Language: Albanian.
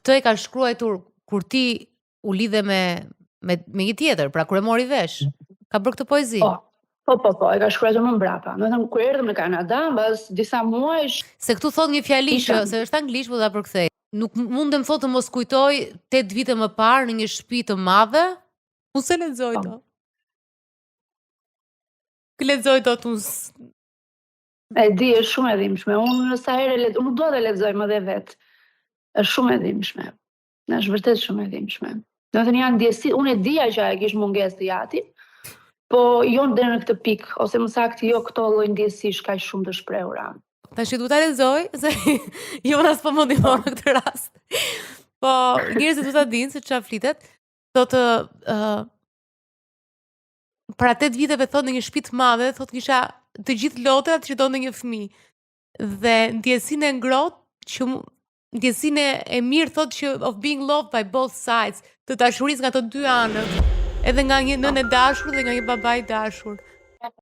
të e ka shkruar kur ti u lidhe me një tjetër, pra kur e mori vesh. Ka bërë këtë poezi. Po, e ka shkruar më mbrapa. Do të thënë kur erdhëm në Kanada, mbas disa muajsh. Se këtu thot një fjali që se është anglisht, po ta përkthej. Nuk mundem thotë të mos kujtoj 8 vite më parë në një shtëpi të madhe. Unë se lexoj to. Lexoj to unë. E di, është shumë e dhimbshme. Unë sa herë unë nuk dua të lexoj më dhe vet. Është shumë e dhimbshme. Është vërtet shumë e dhimbshme. Do të thënë janë ndjesi, unë e dija që ai kishte mungesë të jati, po jo deri në këtë pikë, ose më saktë jo këto lloj ndjesish kaq shumë të shprehura. Tash duhet ta lexoj, se Jonas po mundi në këtë rast. Po, njerëzit duhet ta dinë se çfarë flitet. Thotë para 8 viteve thotë në një shtëpi të madhe, thotë kisha të gjithë lotrat që donte një fëmijë. Dhe ndjesinë e ngrohtë ndjesinë e mirë thotë që of being loved by both sides, të dashurisë nga të dy anët, edhe nga një nënë e dashur dhe nga një baba i dashur.